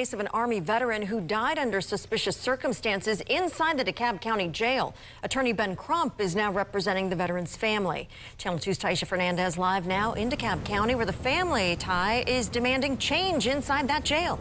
Case of an Army veteran who died under suspicious circumstances inside the DeKalb County Jail. Attorney Ben Crump is now representing the veteran's family. Channel 2's Taisha Fernandez live now in DeKalb County, where the family, Ty, is demanding change inside that jail.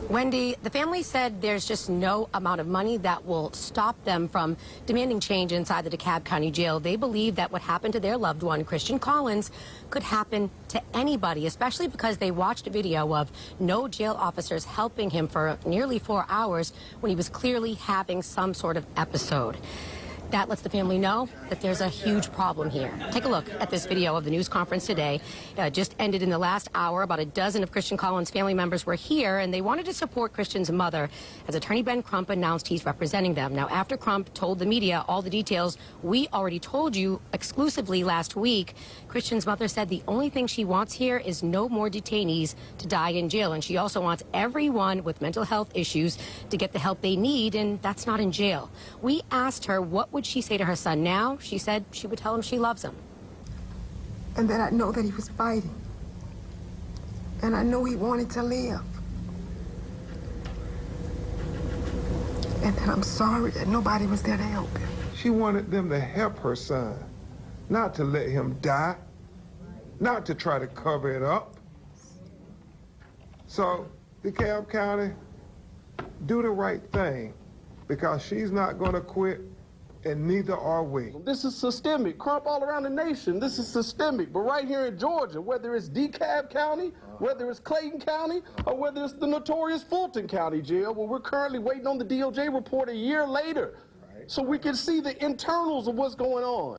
Wendy, the family said there's just no amount of money that will stop them from demanding change inside the DeKalb County Jail. They believe that what happened to their loved one, Christon Collins, could happen to anybody, especially because they watched a video of no jail officers helping him for nearly 4 hours when he was clearly having some sort of episode. That lets the family know that there's a huge problem here. Take a look at this video of the news conference today. Just ended in the last hour. About a dozen of Christon Collins' family members were here, and they wanted to support Christon's mother as Attorney Ben Crump announced he's representing them. Now, after Crump told the media all the details we already told you exclusively last week, Christon's mother said the only thing she wants here is no more detainees to die in jail, and she also wants everyone with mental health issues to get the help they need, and that's not in jail. We asked her what would she say to her son now. She said she would tell him she loves him. And that I know that he was fighting. And I know he wanted to live. And that I'm sorry that nobody was there to help him. She wanted them to help her son, not to let him die, not to try to cover it up. So, DeKalb County, do the right thing, because she's not going to quit, and neither are we. This is systemic. Crump all around the nation. This is systemic. But right here in Georgia, whether it's DeKalb County, whether it's Clayton County, or whether it's the notorious Fulton County Jail, where we're currently waiting on the DOJ report a year later, so we can see the internals of what's going on.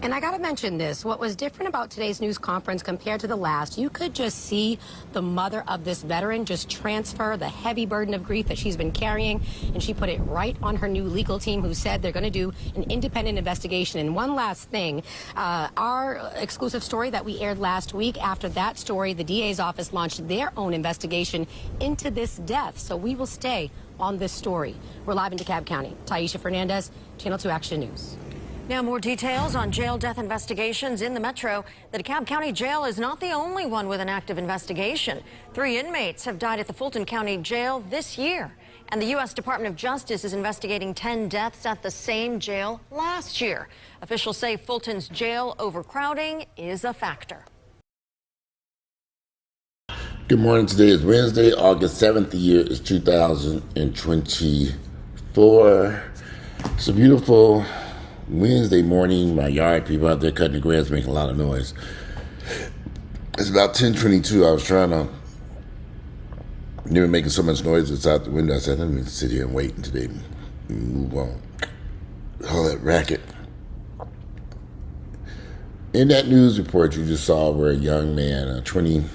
And I got to mention this. What was different about today's news conference compared to the last, you could just see the mother of this veteran just transfer the heavy burden of grief that she's been carrying, and she put it right on her new legal team, who said they're going to do an independent investigation. And one last thing, our exclusive story that we aired last week, after that story, the DA's office launched their own investigation into this death. So we will stay on this story. We're live in DeKalb County. Taisha Fernandez, Channel 2 Action News. Now, more details on jail death investigations in the metro. The DeKalb County Jail is not the only one with an active investigation. 3 inmates have died at the Fulton County Jail this year. And the U.S. Department of Justice is investigating 10 deaths at the same jail last year. Officials say Fulton's jail overcrowding is a factor. Good morning. Today is Wednesday, August 7th. The year is 2024. It's a beautiful Wednesday morning. My yard people out there cutting the grass making a lot of noise. It's about 10:22. I was trying to, they were making so much noise outside the window. I said, let me sit here and wait until they move on. All that racket. In that news report you just saw, where a young man, I don't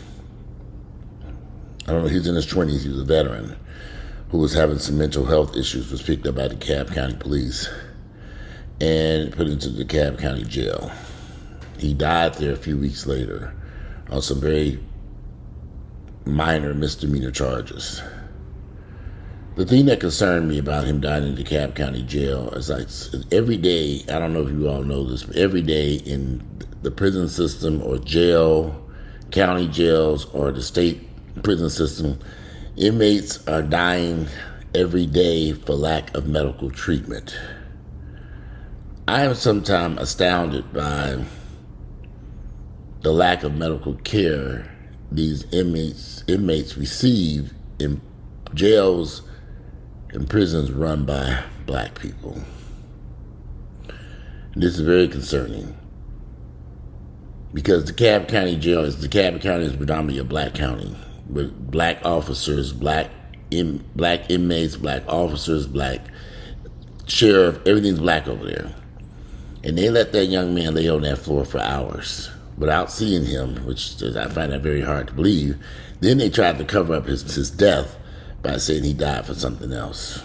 know, he's in his 20s, he was a veteran who was having some mental health issues, was picked up by the DeKalb County Police and put into the DeKalb County Jail. He died there a few weeks later on some very minor misdemeanor charges. The thing that concerned me about him dying in DeKalb County Jail is, like, every day, I don't know if you all know this, but every day in the prison system or jail, county jails or the state prison system, inmates are dying every day for lack of medical treatment. I am sometimes astounded by the lack of medical care these inmates receive in jails and prisons run by black people. This is very concerning, because DeKalb County Jail is predominantly a black county, with black officers, black inmates, black officers, black sheriff, everything's black over there. And they let that young man lay on that floor for hours without seeing him, which I find that very hard to believe. Then they tried to cover up his death by saying he died for something else.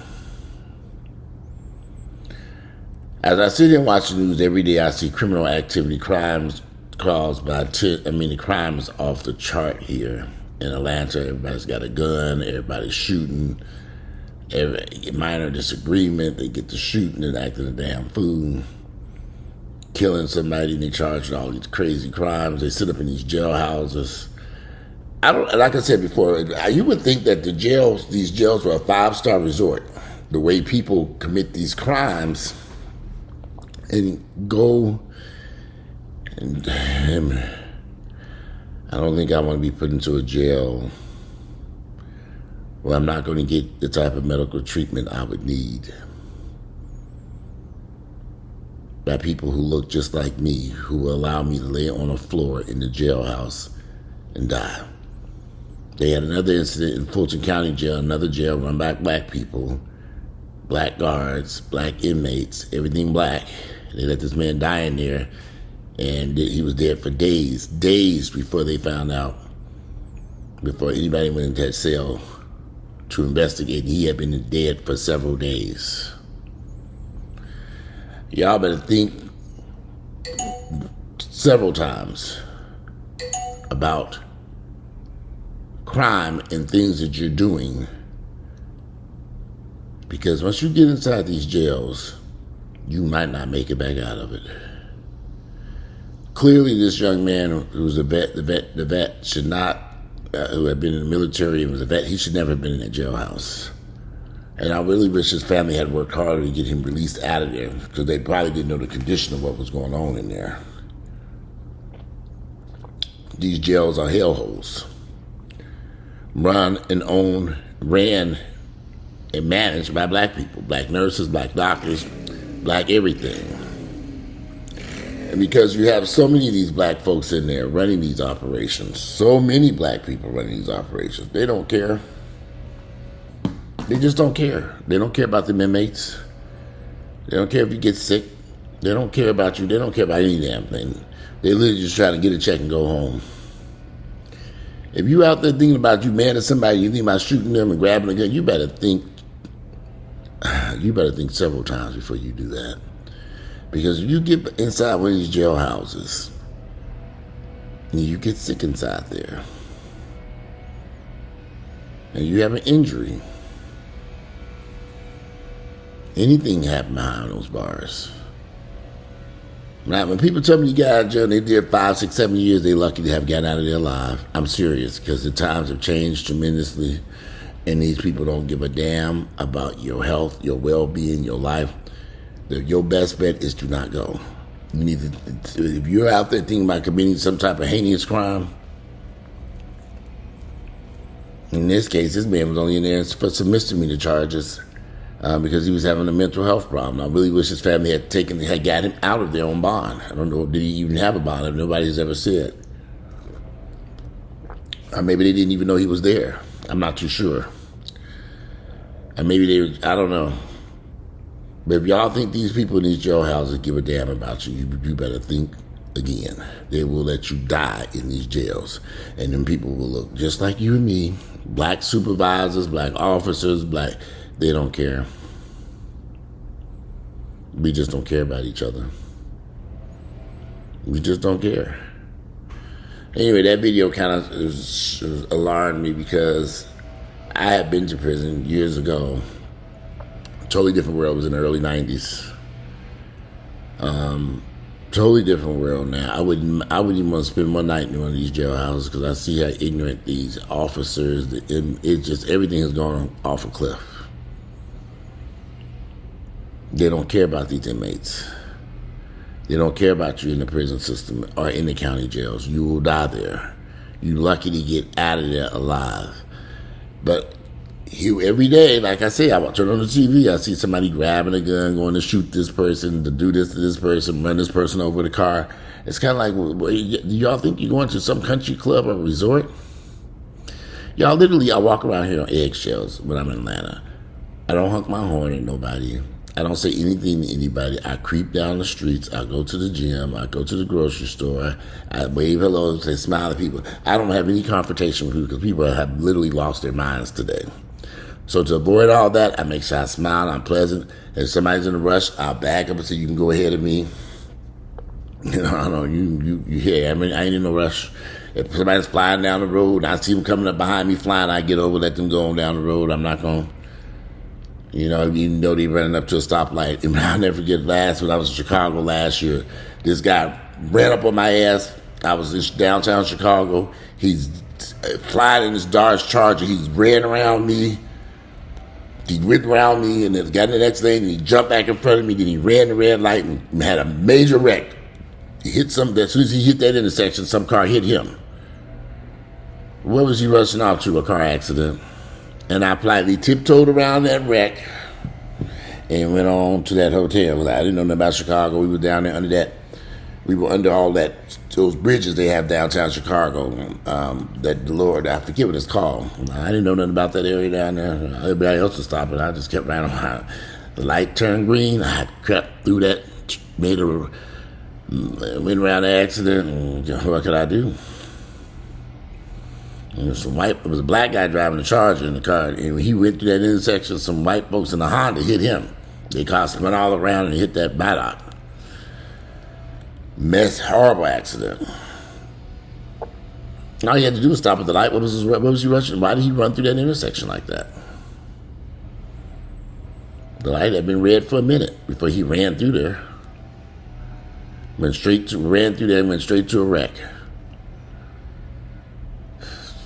As I sit here and watch the news every day, I see criminal activity, crimes caused by, the crimes off the chart here in Atlanta. Everybody's got a gun, everybody's shooting, every minor disagreement, they get to shooting and acting a damn fool. killing somebody and they charged with all these crazy crimes. They sit up in these jailhouses I don't, like I said before, you would think that these jails were a 5-star resort. The way people commit these crimes and go, and I don't think I want to be put into a jail where I'm not going to get the type of medical treatment I would need by people who look just like me, who will allow me to lay on a floor in the jailhouse and die. They had another incident in Fulton County Jail, another jail run by black people, black guards, black inmates, everything black. They let this man die in there, and he was dead for days before they found out, before anybody went into that cell to investigate. He had been dead for several days. Y'all better think several times about crime and things that you're doing, because once you get inside these jails, you might not make it back out of it. Clearly, this young man who was the vet should not, who had been in the military and was a vet, he should never have been in that jailhouse. And I really wish his family had worked harder to get him released out of there, because they probably didn't know the condition of what was going on in there. These jails are hellholes. Ran and managed by black people, black nurses, black doctors, black everything. And because you have so many of these black folks in there running these operations, so many black people running these operations, they don't care. They just don't care. They don't care about the inmates. They don't care if you get sick. They don't care about you. They don't care about any damn thing. They literally just try to get a check and go home. If you out there thinking about you mad at somebody, you think about shooting them and grabbing a gun, you better think several times before you do that. Because if you get inside one of these jailhouses and you get sick inside there and you have an injury, anything can happen behind those bars. Now, when people tell me you got out of jail and they did 5, 6, 7 years, they're lucky to have gotten out of there alive. I'm serious, because the times have changed tremendously, and these people don't give a damn about your health, your well-being, your life. Your best bet is to not go. You need to, if you're out there thinking about committing some type of heinous crime, in this case, this man was only in there for some misdemeanor charges. Because he was having a mental health problem. I really wish his family had got him out of there on bond. I don't know, did he even have a bond? Nobody's ever said. Or maybe they didn't even know he was there. I'm not too sure. And maybe I don't know. But if y'all think these people in these jailhouses give a damn about you, you better think again. They will let you die in these jails. And then people will look just like you and me, black supervisors, black officers, they don't care. We just don't care about each other. We just don't care. Anyway, that video kind of alarmed me, because I had been to prison years ago. Totally different world. It was in the early 90s. Totally different world now. I wouldn't even want to spend one night in one of these jailhouses, because I see how ignorant these officers, everything has gone off a cliff. They don't care about these inmates. They don't care about you in the prison system or in the county jails. You will die there. You're lucky to get out of there alive. But every day, like I say, I turn on the TV, I see somebody grabbing a gun, going to shoot this person, to do this to this person, run this person over the car. It's kind of like, do y'all think you're going to some country club or resort? Y'all, literally, I walk around here on eggshells when I'm in Atlanta. I don't honk my horn at nobody. I don't say anything to anybody. I creep down the streets. I go to the gym. I go to the grocery store. I wave hello, say smile at people. I don't have any confrontation with people, because people have literally lost their minds today. So to avoid all that, I make sure I smile, I'm pleasant. If somebody's in a rush, I'll back up and say, you can go ahead of me. You know, I don't know, you hear, I ain't in no rush. If somebody's flying down the road and I see them coming up behind me flying, I get over, let them go on down the road. I'm not going to, even though they running up to a stoplight. And I'll never forget when I was in Chicago last year, this guy ran up on my ass. I was in downtown Chicago. He's flying in his Dodge Charger. He ran around me. He went around me and then got in the next lane and he jumped back in front of me. Then he ran the red light and had a major wreck. He hit something. As soon as he hit that intersection, some car hit him. Where was he rushing off to? A car accident. And I politely tiptoed around that wreck and went on to that hotel. I didn't know nothing about Chicago. We were down there under that. We were under all those bridges they have downtown Chicago. That the Lord, I forget what it's called. I didn't know nothing about that area down there. Everybody else was stopping. I just kept riding on. The light turned green. I crept through that, went around the accident. And what could I do? It was a black guy driving the Charger in the car, and when he went through that intersection, some white folks in the Honda hit him. They went all around and hit that buttock. Horrible accident. All he had to do was stop at the light. What was he rushing? Why did he run through that intersection like that? The light had been red for a minute before he ran through there. Ran straight to a wreck.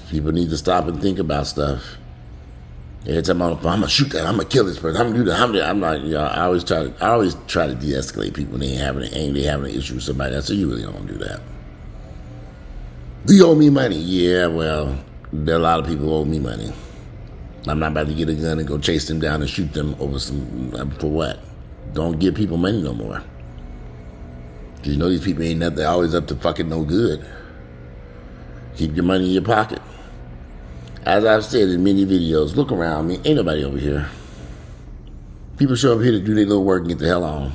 People need to stop and think about stuff. Every time I'm gonna shoot that, I'm gonna kill this person, I'm gonna do that. I'm not. I always try to de-escalate people when they having an issue with somebody. I say, you really don't do that. Do you owe me money? Yeah, well, there are a lot of people who owe me money. I'm not about to get a gun and go chase them down and shoot them over for what? Don't give people money no more. Cause you know these people ain't nothing. They're always up to fucking no good. Keep your money in your pocket. As I've said in many videos, look around me. Ain't nobody over here. People show up here to do their little work and get the hell on.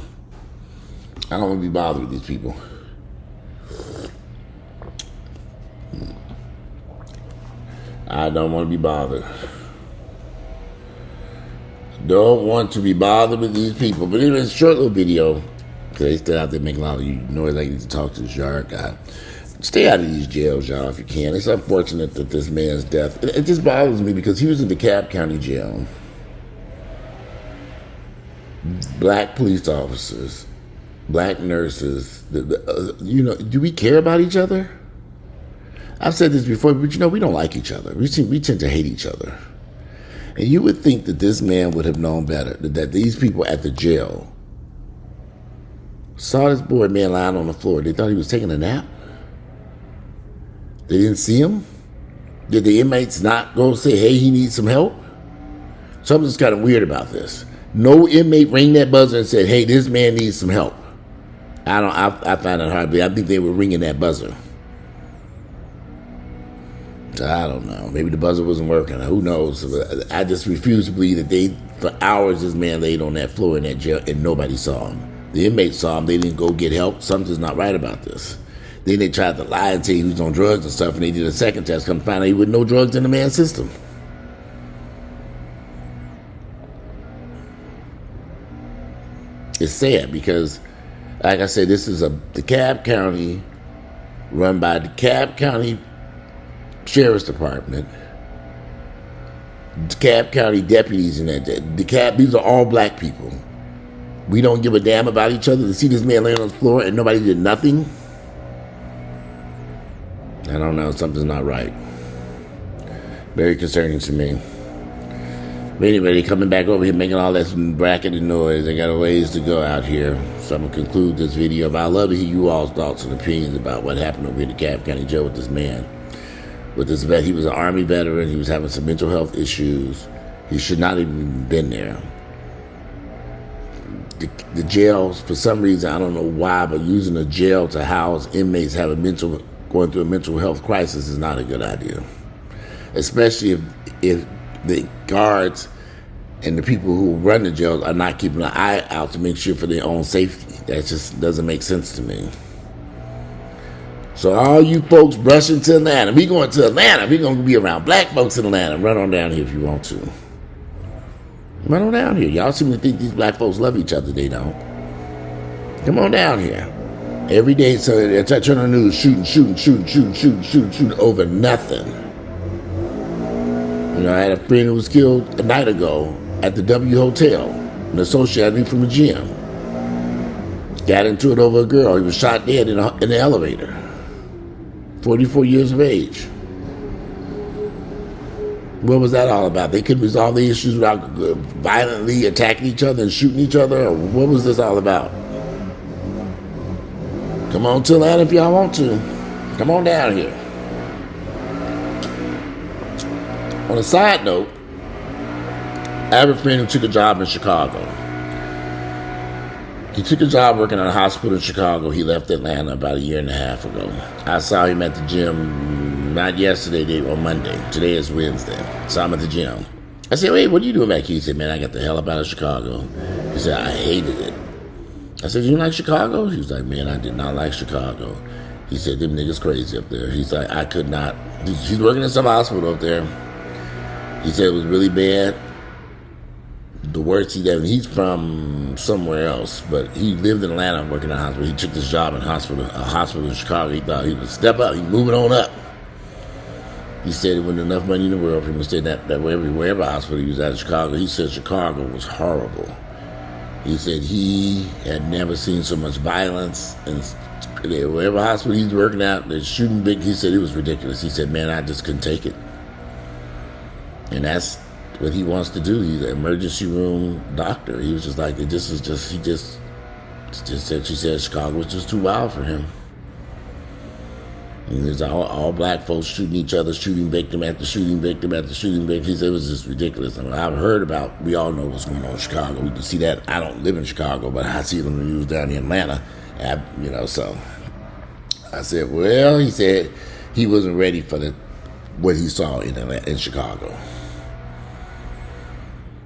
I don't want to be bothered with these people. I don't want to be bothered. Don't want to be bothered with these people. But anyway, it's a short little video. Because they still out there making a lot of noise. I need to talk to this yard guy. Stay out of these jails, y'all, if you can. It's unfortunate that this man's death, it just bothers me because he was in DeKalb County Jail. Black police officers, black nurses, do we care about each other? I've said this before, but we don't like each other. We tend to hate each other. And you would think that this man would have known better, that these people at the jail saw this boy man lying on the floor. They thought he was taking a nap. They didn't see him? Did the inmates not go say, hey, he needs some help? Something's kind of weird about this. No inmate rang that buzzer and said, hey, this man needs some help. I find it hard to believe. I think they were ringing that buzzer. So I don't know. Maybe the buzzer wasn't working. Who knows? I just refuse to believe that for hours, this man laid on that floor in that jail and nobody saw him. The inmates saw him. They didn't go get help. Something's not right about this. Then they tried to lie and say he was on drugs and stuff, and they did a second test, come to find out he with no drugs in the man's system. It's sad because, like I said, this is DeKalb County, run by DeKalb County Sheriff's Department, DeKalb County deputies in that. These are all black people. We don't give a damn about each other. To see this man laying on the floor and nobody did nothing, I don't know, something's not right. Very concerning to me. But anyway, coming back over here making all that bracket and noise. I got a ways to go out here. So I'm going to conclude this video. But I'd love to hear you all's thoughts and opinions about what happened over here in DeKalb County Jail with this man. With this vet, he was an Army veteran. He was having some mental health issues. He should not have even been there. The jails, for some reason, I don't know why, but using a jail to house inmates going through a mental health crisis is not a good idea. Especially if the guards and the people who run the jails are not keeping an eye out to make sure for their own safety. That just doesn't make sense to me. So all you folks rushing to Atlanta, we going to Atlanta. We going to be around black folks in Atlanta. Run on down here if you want to. Run on down here. Y'all seem to think these black folks love each other. They don't. Come on down here. Every day, so I turn on the news, shooting over nothing. I had a friend who was killed a night ago at the W Hotel. An associate I knew from the gym. Got into it over a girl. He was shot dead in the elevator. 44 years of age. What was that all about? They could resolve the issues without violently attacking each other and shooting each other? Or what was this all about? Come on to Atlanta if y'all want to. Come on down here. On a side note, I have a friend who took a job in Chicago. He took a job working at a hospital in Chicago. He left Atlanta about 1.5 years ago. I saw him at the gym, not yesterday, on Monday. Today is Wednesday. Saw him at the gym. I said, "Wait, what are you doing back here?" He said, "Man, I got the hell up out of Chicago." He said, "I hated it." I said, "You like Chicago?" He was like, "Man, I did not like Chicago." He said, "Them niggas crazy up there." He's like, "I could not." He's working in some hospital up there. He said it was really bad. The worst he's from somewhere else, but he lived in Atlanta working in a hospital. He took this job in a hospital in Chicago. He thought he would step up, he's moving on up. He said there wasn't enough money in the world for him to stay that wherever hospital he was at in Chicago. He said Chicago was horrible. He said he had never seen so much violence, and wherever hospital he's working at, they're shooting big. He said it was ridiculous. He said, "Man, I just couldn't take it." And that's what he wants to do. He's an emergency room doctor. He was just like, he just said, she said Chicago was just too wild for him. And there's all black folks shooting each other, shooting victim after shooting victim after shooting victim. He said it was just ridiculous. I mean, I've heard about, we all know what's going on in Chicago. We can see that. I don't live in Chicago, but I see it on the news down in Atlanta. So I said, well, he said he wasn't ready for what he saw in Chicago.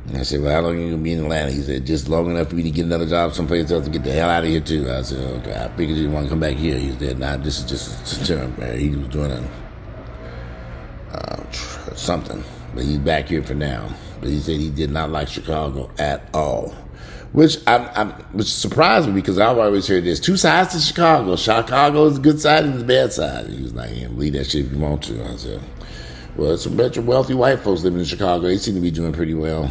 And I said, "Well, how long are you going to be in Atlanta?" He said, "Just long enough for me to get another job someplace else to get the hell out of here, too." I said, "Okay, I figured you didn't want to come back here." He said, "Nah, this is just a term, man." He was doing something, but he's back here for now. But he said he did not like Chicago at all, which surprised me because I've always heard there's two sides to Chicago. Chicago is the good side and the bad side. He was like, "Yeah, believe that shit if you want to." I said, "Well, it's a bunch of wealthy white folks living in Chicago. They seem to be doing pretty well."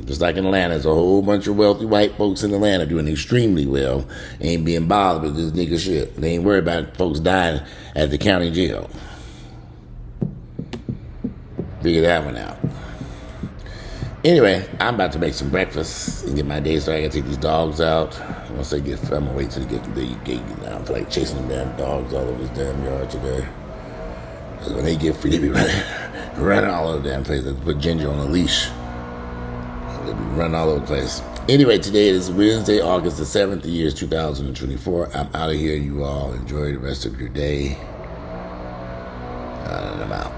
Just like in Atlanta, there's a whole bunch of wealthy white folks in Atlanta doing extremely well. Ain't being bothered with this nigga shit. They ain't worried about folks dying at the county jail. Figure that one out. Anyway, I'm about to make some breakfast and get my day started. I gotta take these dogs out. Once they get, I'm gonna wait till they get to the gate. I feel like chasing them damn dogs all over this damn yard today. Because when they get free, they be running all over the damn place. They put Ginger on a leash. They'll be running all over the place. Anyway, today is Wednesday, August the 7th, the year is 2024. I'm out of here. You all enjoy the rest of your day. And I'm out.